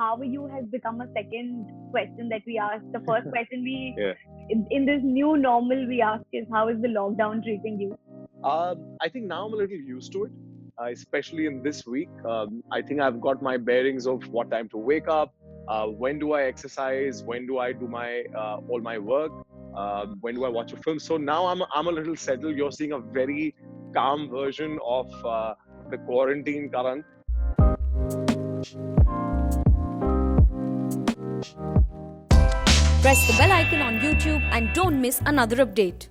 how you has become a second question that we ask. The first question we Yeah. in this new normal we ask is how is the lockdown treating you? I think now I'm a little used to it, especially in this week. I think I've got my bearings of what time to wake up, when do I exercise, when do I do my all my work, when do I watch a film. So now I'm a little settled. You're seeing a very calm version of the quarantine Karan. Press the bell icon on YouTube and don't miss another update.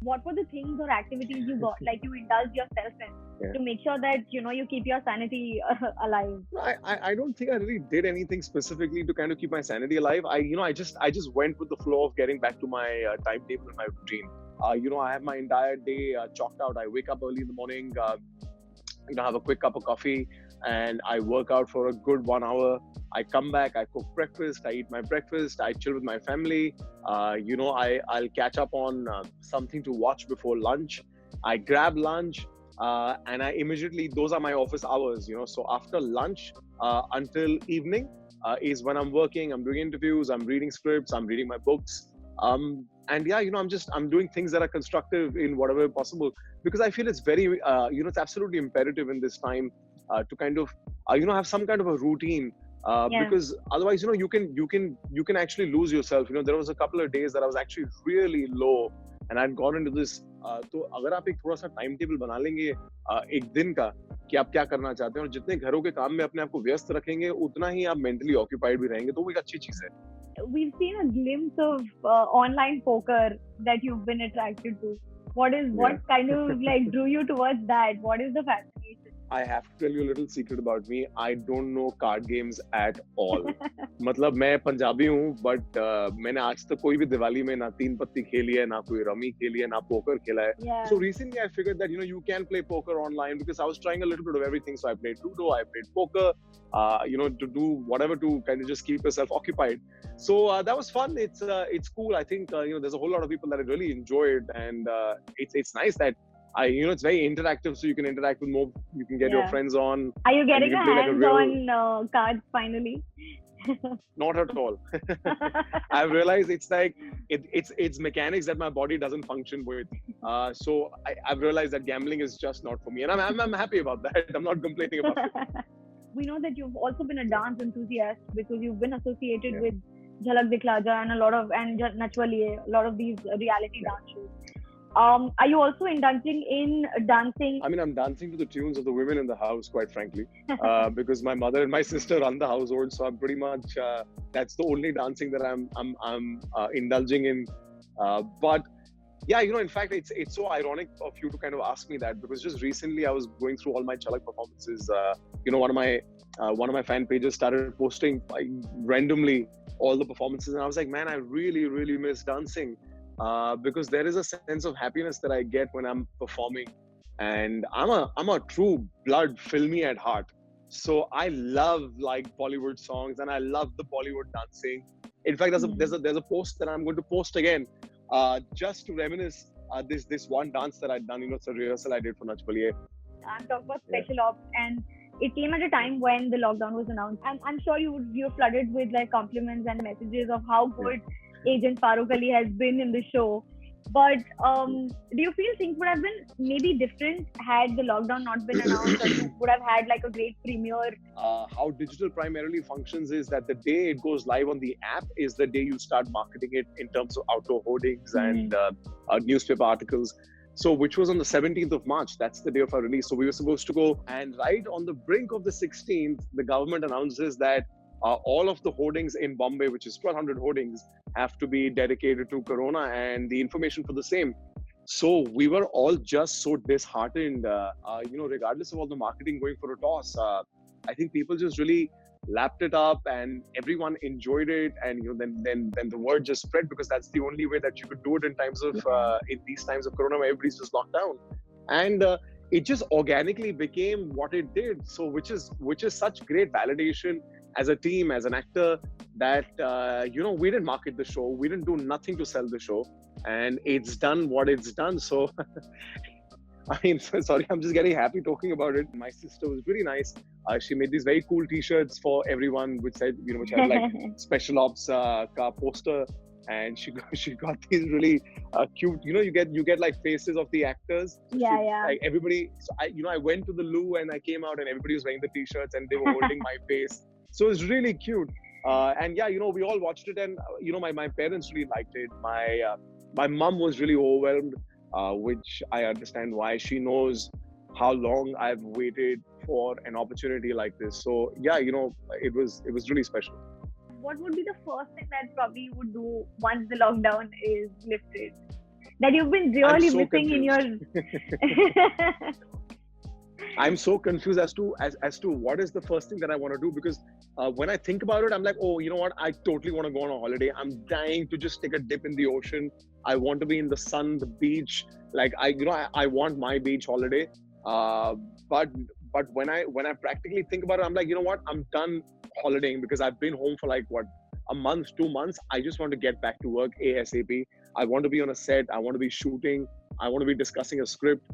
What were the things or activities you got like you indulge yourself in Yeah. to make sure that you keep your sanity alive? I don't think I really did anything specifically to kind of keep my sanity alive. I just went with the flow of getting back to my timetable and my routine. I have my entire day chalked out. I wake up early in the morning, have a quick cup of coffee, and I work out for a good 1 hour. I come back, I cook breakfast, I eat my breakfast, I chill with my family. I'll catch up on something to watch before lunch. I grab lunch, and I immediately, those are my office hours. So after lunch until evening is when I'm working. I'm doing interviews, I'm reading scripts, I'm reading my books. And yeah, I'm doing things that are constructive in whatever possible, because I feel it's very, it's absolutely imperative in this time to kind of, have some kind of a routine. Yeah. Because otherwise, you can actually lose yourself. There was a couple of days that I was actually really low, and I'd gone into this. तो अगर आप एक थोड़ा सा time table बना लेंगे एक दिन का कि आप क्या करना चाहते हैं, और जितने घरों के काम में अपने आप को व्यस्त रखेंगे, उतना ही आप मेंटली ऑक्यूपाइड भी रहेंगे, तो वो एक अच्छी चीज है. We've seen a glimpse of online poker that you've been attracted to. What kind of like drew you towards that? What is the fascination? I have to tell you a little secret about me. I don't know card games at all. मतलब मैं पंजाबी हूँ, but मैंने आज तक कोई भी दिवाली में ना तीन पत्ती खेली है, ना कोई रमी खेली है, ना पोकर खेला है. Yeah. So recently I figured that you can play poker online, because I was trying a little bit of everything. So I played Ludo, I played poker, to do whatever to kind of just keep yourself occupied. So that was fun. It's cool. I think there's a whole lot of people that really enjoy it, and it's nice that it's very interactive, so you can interact with more. You can get your friends on. Are you getting you a can play like a hands-on cards finally? Not at all. I've realized it's like it's mechanics that my body doesn't function with. So I've realized that gambling is just not for me, and I'm happy about that. I'm not complaining about it. We know that you've also been a dance enthusiast because you've been associated with Jhalak Dikhla Ja and Nachwaliye, a lot of these reality dance shows. Are you also indulging in dancing? I mean, I'm dancing to the tunes of the women in the house, quite frankly, because my mother and my sister run the household. So I'm pretty much that's the only dancing that I'm indulging in. But yeah, in fact, it's so ironic of you to kind of ask me that, because just recently I was going through all my Jhalak performances. One of my fan pages started posting randomly all the performances, and I was like, man, I really, really miss dancing. Because there is a sense of happiness that I get when I'm performing, and I'm a true blood filmy at heart. So I love like Bollywood songs, and I love the Bollywood dancing. In fact, there's a post that I'm going to post again, just to reminisce this one dance that I'd done. It's a rehearsal I did for Nachwaliye. I'm talking about special ops, and it came at a time when the lockdown was announced. I'm sure you're flooded with like compliments and messages of how good Agent Farooq Ali has been in the show. But do you feel things would have been maybe different had the lockdown not been announced, or you would have had like a great premiere? How digital primarily functions is that the day it goes live on the app is the day you start marketing it in terms of outdoor hoardings and newspaper articles. So which was on the 17th of March. That's the day of our release. So we were supposed to go, and right on the brink of the 16th, the government announces that all of the hoardings in Bombay, which is 1,200 hoardings, have to be dedicated to Corona and the information for the same. So we were all just so disheartened, regardless of all the marketing going for a toss. I think people just really lapped it up, and everyone enjoyed it. And then the word just spread, because that's the only way that you could do it in times of in these times of Corona, where everybody's just locked down. And it just organically became what it did. So which is such great validation as a team, as an actor, that we didn't market the show, we didn't do nothing to sell the show, and it's done what it's done. So I mean, sorry, I'm just getting happy talking about it. My sister was really nice. She made these very cool T-shirts for everyone, which said, which had like Special Ops car poster, and she got these really cute. You get like faces of the actors. So Yeah. Like everybody. So I went to the loo and I came out and everybody was wearing the T-shirts and they were holding my face. So it's really cute. And yeah, we all watched it, and my parents really liked it. My mom was really overwhelmed, which I understand why. She knows how long I've waited for an opportunity like this. So yeah, it was really special. What would be the first thing that probably you would do once the lockdown is lifted? That you've been really so missing in your. I'm so confused as to what is the first thing that I want to do, because when I think about it, I'm like, oh, you know what? I totally want to go on a holiday. I'm dying to just take a dip in the ocean. I want to be in the sun, the beach. Like I want my beach holiday. But when I practically think about it, I'm like, you know what? I'm done holidaying because I've been home for like a month, 2 months. I just want to get back to work ASAP. I want to be on a set. I want to be shooting. I want to be discussing a script.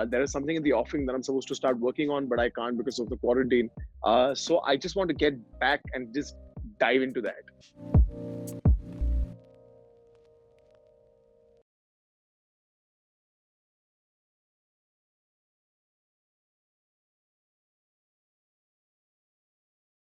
There is something in the offing that I'm supposed to start working on, but I can't because of the quarantine. So I just want to get back and just dive into that.